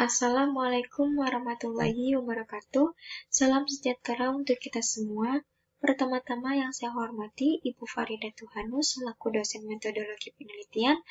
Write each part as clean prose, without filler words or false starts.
Assalamualaikum warahmatullahi wabarakatuh. Salam sejahtera untuk kita semua. Pertama-tama yang saya hormati Ibu Farida Tuhanus selaku dosen metodologi penelitian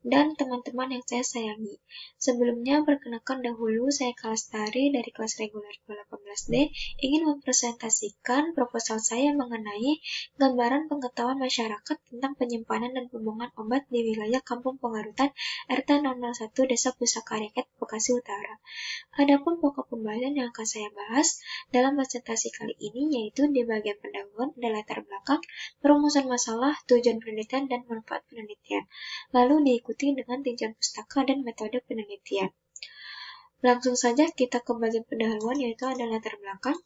dan teman-teman yang saya sayangi. Sebelumnya, perkenalkan dahulu saya Kalastari dari kelas reguler 18D ingin mempresentasikan proposal saya mengenai gambaran pengetahuan masyarakat tentang penyimpanan dan pembuangan obat di wilayah Kampung Pengarutan RT 001 Desa Pusaka Reket, Bekasi Utara. Adapun pokok pembahasan yang akan saya bahas dalam presentasi kali ini yaitu di bagian pendahuluan ada latar belakang, perumusan masalah, tujuan penelitian, dan manfaat penelitian. Lalu diikuti dengan tinjauan pustaka dan metode penelitian. Langsung saja kita ke bagian pendahuluan yaitu ada latar belakang.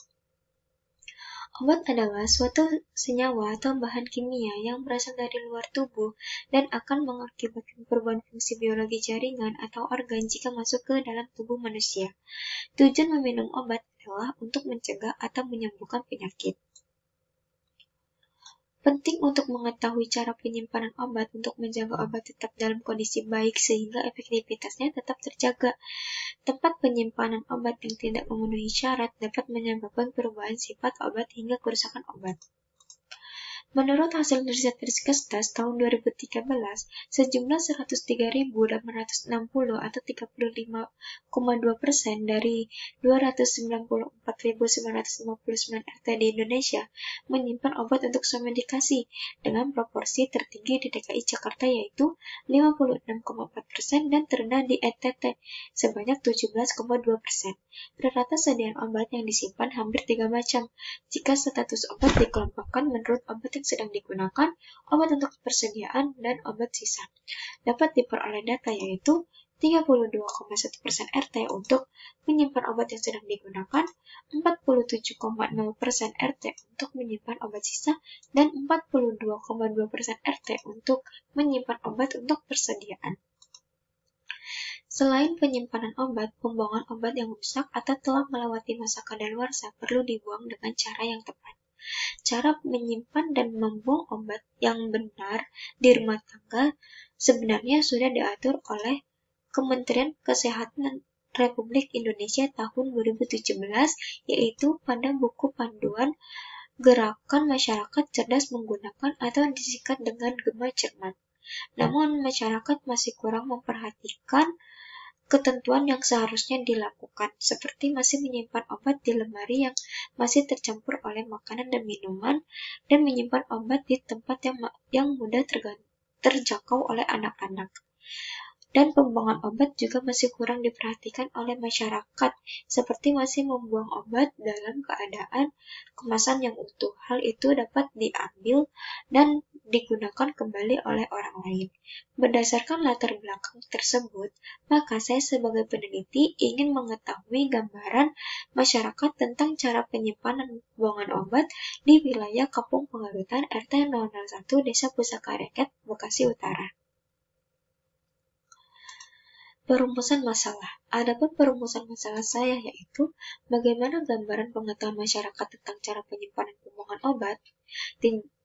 Obat adalah suatu senyawa atau bahan kimia yang berasal dari luar tubuh dan akan mengakibatkan perubahan fungsi biologi jaringan atau organ jika masuk ke dalam tubuh manusia. Tujuan meminum obat adalah untuk mencegah atau menyembuhkan penyakit. Penting untuk mengetahui cara penyimpanan obat untuk menjaga obat tetap dalam kondisi baik sehingga efektivitasnya tetap terjaga. Tempat penyimpanan obat yang tidak memenuhi syarat dapat menyebabkan perubahan sifat obat hingga kerusakan obat. Menurut hasil riset Riskesdas tahun 2013, sejumlah 103.860 atau 35,2% dari 294.959 RT di Indonesia menyimpan obat untuk self-medikasi dengan proporsi tertinggi di DKI Jakarta yaitu 56,4% dan terendah di NTT sebanyak 17,2%. Rata sediaan obat yang disimpan hampir 3 macam. Jika status obat dikelompokkan menurut obat yang sedang digunakan, obat untuk persediaan, dan obat sisa. Dapat diperoleh data yaitu 32,1% RT untuk menyimpan obat yang sedang digunakan, 47,0% RT untuk menyimpan obat sisa, dan 42,2% RT untuk menyimpan obat untuk persediaan. Selain penyimpanan obat, pembuangan obat yang rusak atau telah melewati masa kadaluarsa perlu dibuang dengan cara yang tepat. Cara menyimpan dan membuang obat yang benar di rumah tangga sebenarnya sudah diatur oleh Kementerian Kesehatan Republik Indonesia tahun 2017, yaitu pada buku panduan Gerakan Masyarakat Cerdas Menggunakan atau disingkat dengan GEMA cermat. Namun masyarakat masih kurang memperhatikan ketentuan yang seharusnya dilakukan, seperti masih menyimpan obat di lemari yang masih tercampur oleh makanan dan minuman, dan menyimpan obat di tempat yang mudah terjangkau oleh anak-anak. Dan pembuangan obat juga masih kurang diperhatikan oleh masyarakat, seperti masih membuang obat dalam keadaan kemasan yang utuh. Hal itu dapat diambil dan digunakan kembali oleh orang lain. Berdasarkan latar belakang tersebut, maka saya sebagai peneliti ingin mengetahui gambaran masyarakat tentang cara penyimpanan dan pembuangan obat di wilayah Kampung Pengarutan RT 001 Desa Pusaka Reket, Bekasi Utara. Perumusan masalah. Adapun perumusan masalah saya yaitu bagaimana gambaran pengetahuan masyarakat tentang cara penyimpanan dan pembuangan obat.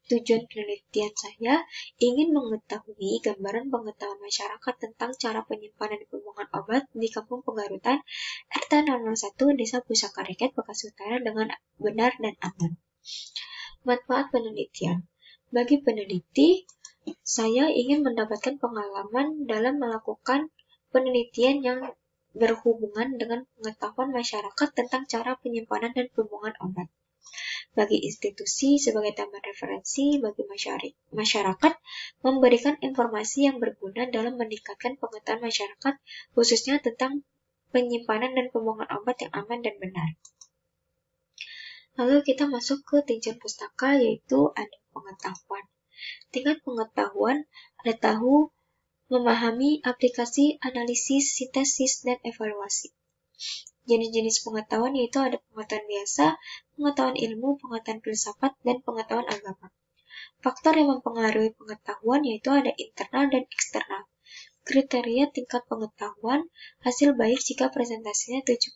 Tujuan penelitian saya ingin mengetahui gambaran pengetahuan masyarakat tentang cara penyimpanan dan pembuangan obat di Kampung Pengarutan RT 001 Desa Pusaka Reket, Bekasi Utara dengan benar dan aman. Manfaat penelitian. Bagi peneliti, saya ingin mendapatkan pengalaman dalam melakukan penelitian yang berhubungan dengan pengetahuan masyarakat tentang cara penyimpanan dan pembuangan obat. Bagi institusi sebagai tambahan referensi bagi masyarakat, memberikan informasi yang berguna dalam meningkatkan pengetahuan masyarakat, khususnya tentang penyimpanan dan pembuangan obat yang aman dan benar. Lalu kita masuk ke tinjauan pustaka, yaitu ada pengetahuan. Tingkat pengetahuan ada tahu, memahami, aplikasi, analisis, sintesis, dan evaluasi. Jenis-jenis pengetahuan yaitu ada pengetahuan biasa, pengetahuan ilmu, pengetahuan filsafat, dan pengetahuan agama. Faktor yang mempengaruhi pengetahuan yaitu ada internal dan eksternal. Kriteria tingkat pengetahuan, hasil baik jika presentasinya 76%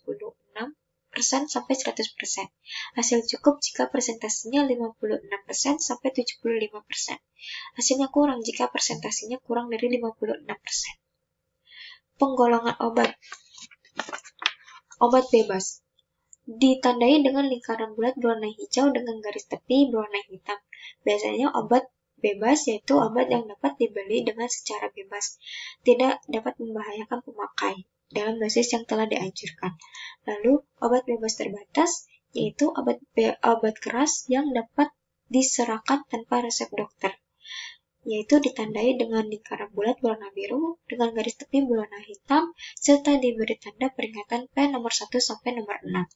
sampai 100%. Hasil cukup jika presentasinya 56% sampai 75%. Hasilnya kurang jika presentasinya kurang dari 56%. Penggolongan obat. Obat bebas ditandai dengan lingkaran bulat berwarna hijau dengan garis tepi berwarna hitam. Biasanya obat bebas yaitu obat yang dapat dibeli dengan secara bebas, tidak dapat membahayakan pemakai dalam dosis yang telah dianjurkan. Lalu, obat bebas terbatas yaitu obat keras yang dapat diserahkan tanpa resep dokter, yaitu ditandai dengan lingkaran bulat berwarna biru dengan garis tepi berwarna hitam serta diberi tanda peringatan P nomor 1 sampai nomor 6.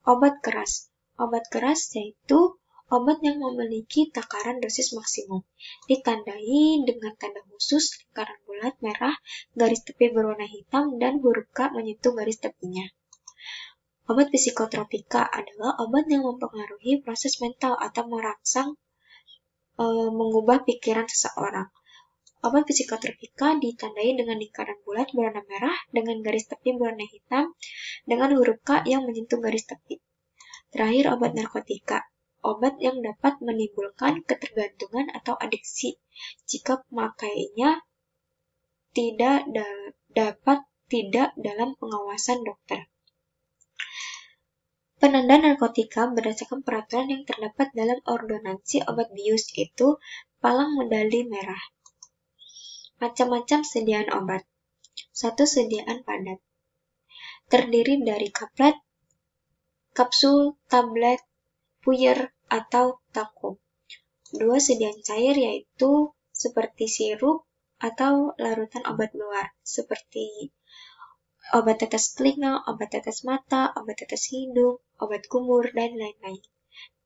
Obat keras. Obat keras yaitu obat yang memiliki takaran dosis maksimum, ditandai dengan tanda khusus lingkaran bulat merah, garis tepi berwarna hitam, dan huruf K menyentuh garis tepinya. Obat psikotropika adalah obat yang mempengaruhi proses mental atau merangsang mengubah pikiran seseorang. Obat psikotropika ditandai dengan lingkaran bulat berwarna merah dengan garis tepi berwarna hitam dengan huruf K yang menyentuh garis tepi. Terakhir, obat narkotika. Obat yang dapat menimbulkan ketergantungan atau adiksi jika pemakainya tidak dalam pengawasan dokter. Penanda narkotika berdasarkan peraturan yang terdapat dalam ordonansi obat bius itu palang medali merah. Macam-macam sediaan obat. 1. Sediaan padat. Terdiri dari kaplet, kapsul, tablet, puyer, atau takum. 2. Sediaan cair yaitu seperti sirup atau larutan obat luar, seperti obat tetes telinga, obat tetes mata, obat tetes hidung, obat kumur, dan lain-lain.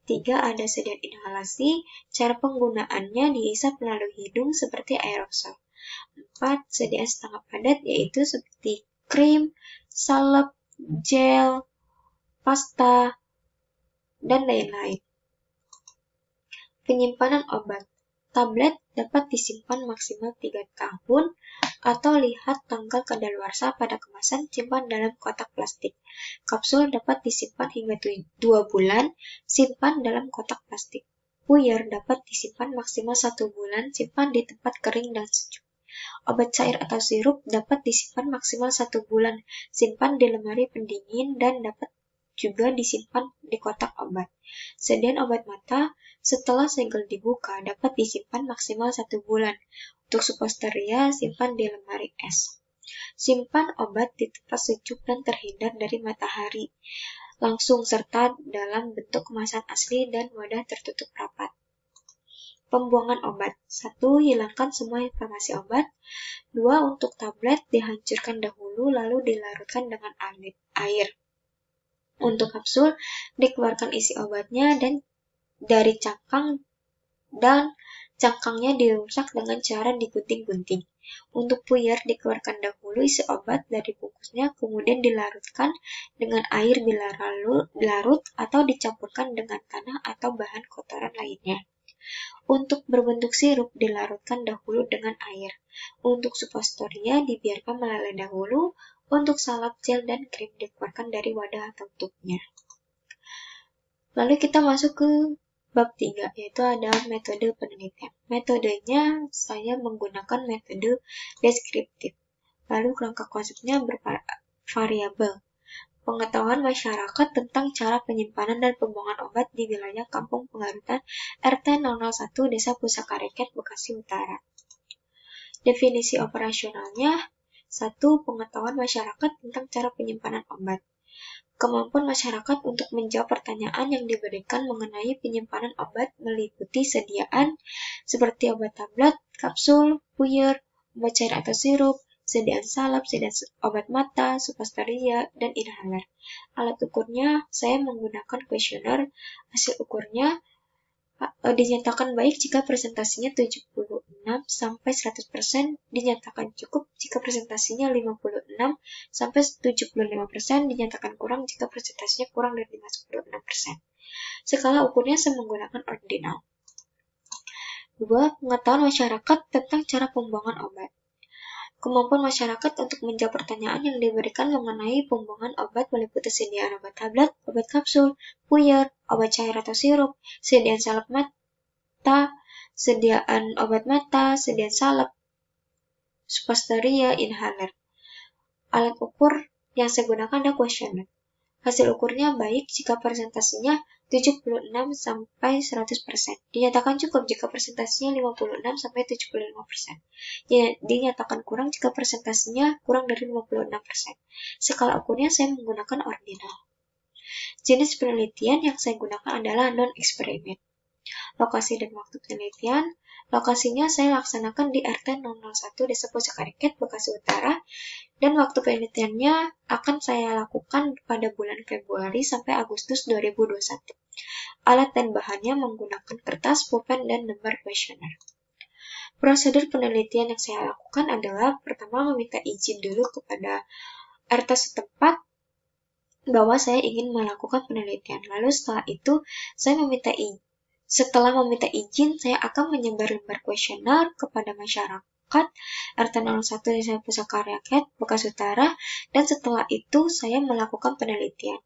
3. Ada sediaan inhalasi, cara penggunaannya dihisap melalui hidung seperti aerosol. 4. Sediaan setengah padat yaitu seperti krim, salep, gel, pasta, dan lain-lain. Penyimpanan obat. Tablet dapat disimpan maksimal 3 tahun atau lihat tanggal kadaluarsa pada kemasan, simpan dalam kotak plastik. Kapsul dapat disimpan hingga 2 bulan, simpan dalam kotak plastik. Puyer dapat disimpan maksimal 1 bulan, simpan di tempat kering dan sejuk. Obat cair atau sirup dapat disimpan maksimal 1 bulan, simpan di lemari pendingin dan dapat juga disimpan di kotak obat. Sediaan obat mata setelah segel dibuka dapat disimpan maksimal 1 bulan. Untuk supposteria simpan di lemari es. Simpan obat di tempat sejuk dan terhindar dari matahari langsung serta dalam bentuk kemasan asli dan wadah tertutup rapat. Pembuangan obat. 1. Hilangkan semua informasi obat. 2. Untuk tablet, dihancurkan dahulu lalu dilarutkan dengan air. Untuk kapsul, dikeluarkan isi obatnya dan dari cangkang dan cangkangnya dirusak dengan cara digunting-gunting. Untuk puyer, dikeluarkan dahulu isi obat dari bungkusnya, kemudian dilarutkan dengan air bila larut atau dicampurkan dengan tanah atau bahan kotoran lainnya. Untuk berbentuk sirup, dilarutkan dahulu dengan air. Untuk supposteria, dibiarkan meleleh dahulu. Untuk salep, gel, dan krim, dikeluarkan dari wadah atau tubnya. Lalu kita masuk ke bab 3, yaitu ada metode penelitian. Metodenya, saya menggunakan metode deskriptif. Lalu kerangka konsepnya bervariabel. Pengetahuan masyarakat tentang cara penyimpanan dan pembuangan obat di wilayah Kampung Pengarutan RT 001 Desa Pusaka Reket, Bekasi Utara. Definisi operasionalnya. 1. Pengetahuan masyarakat tentang cara penyimpanan obat. Kemampuan masyarakat untuk menjawab pertanyaan yang diberikan mengenai penyimpanan obat meliputi sediaan seperti obat tablet, kapsul, puyer, obat cair atau sirup, sediaan salep, sediaan obat mata, supposteria, dan inhaler. Alat ukurnya, saya menggunakan kuesioner. Hasil ukurnya dinyatakan baik jika presentasinya 76-100%, dinyatakan cukup jika presentasinya 56-75%, dinyatakan kurang jika presentasinya kurang dari 56%. Skala ukurnya saya menggunakan ordinal. 2. Pengetahuan masyarakat tentang cara pembuangan obat. Kemampuan masyarakat untuk menjawab pertanyaan yang diberikan mengenai pembuangan obat meliputi sediaan obat tablet, obat kapsul, puyer, obat cair atau sirup, sediaan salep mata, sediaan obat mata, sediaan salep, supposteria, inhaler. Alat ukur yang saya gunakan adalah kuesioner. Hasil ukurnya baik jika presentasinya 76-100%. Dinyatakan cukup jika presentasinya 56-75%. Dinyatakan kurang jika presentasinya kurang dari 56%. Skala ukurnya saya menggunakan ordinal. Jenis penelitian yang saya gunakan adalah non-eksperimen. Lokasi dan waktu penelitian. Lokasinya saya laksanakan di RT 001 Desa Pusaka-Rakyat, Bekasi Utara, dan waktu penelitiannya akan saya lakukan pada bulan Februari sampai Agustus 2021. Alat dan bahannya menggunakan kertas, pulpen, dan lembar kuesioner. Prosedur penelitian yang saya lakukan adalah pertama meminta izin dulu kepada RT setempat bahwa saya ingin melakukan penelitian. Lalu setelah itu saya meminta izin. Setelah meminta izin, saya akan menyebar lembar kuesioner kepada masyarakat RT 01 Desa Pusaka-Rakyat, Bekasi Utara, dan setelah itu saya melakukan penelitian.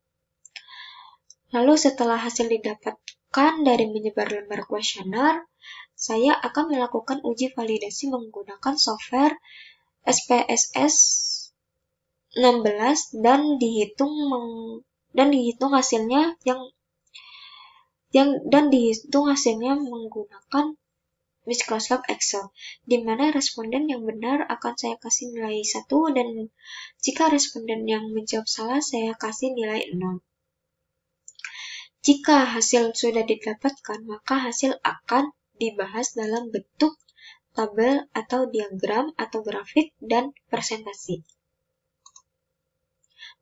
Lalu setelah hasil didapatkan dari menyebar lembar kuesioner, saya akan melakukan uji validasi menggunakan software SPSS 16 dan dihitung hasilnya menggunakan Microsoft Excel, di mana responden yang benar akan saya kasih nilai 1 dan jika responden yang menjawab salah saya kasih nilai 0. Jika hasil sudah didapatkan, maka hasil akan dibahas dalam bentuk tabel atau diagram atau grafik dan presentasi.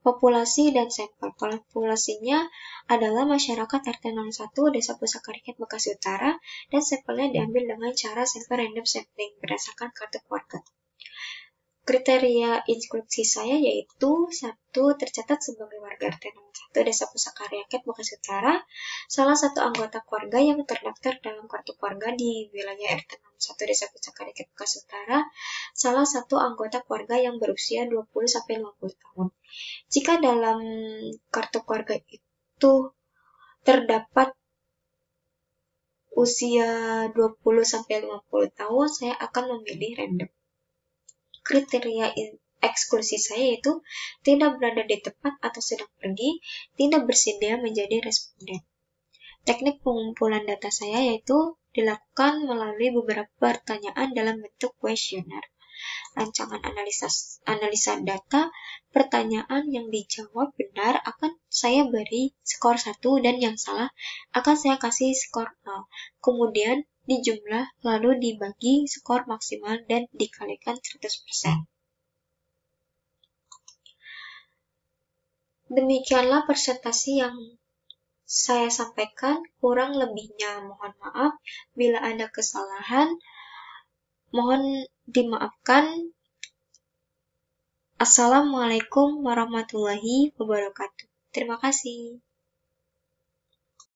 Populasi dan sampel. Populasinya adalah masyarakat RT 01 Desa Pusaka-Rakyat, Bekasi Utara, dan sampelnya diambil dengan cara sampel random sampling berdasarkan kartu keluarga. Kriteria inskripsi saya yaitu 1. Tercatat sebagai warga RT 01 Desa Pusaka-Rakyat, Bekasi Utara, salah satu anggota keluarga yang terdaftar dalam kartu keluarga di wilayah RT 01 Desa Pusaka-Rakyat, Bekasi Utara, salah satu anggota keluarga yang berusia 20-50 tahun. Jika dalam kartu keluarga itu terdapat usia 20-50 tahun, saya akan memilih random. Kriteria eksklusi saya yaitu tidak berada di tempat atau sedang pergi, tidak bersedia menjadi responden. Teknik pengumpulan data saya yaitu dilakukan melalui beberapa pertanyaan dalam bentuk kuesioner. Rancangan analisa data, pertanyaan yang dijawab benar akan saya beri skor 1 dan yang salah akan saya kasih skor 0. Kemudian dijumlah lalu dibagi skor maksimal dan dikalikan 100%. Demikianlah presentasi yang saya sampaikan, kurang lebihnya mohon maaf. Bila ada kesalahan, mohon dimaafkan. Assalamualaikum warahmatullahi wabarakatuh. Terima kasih.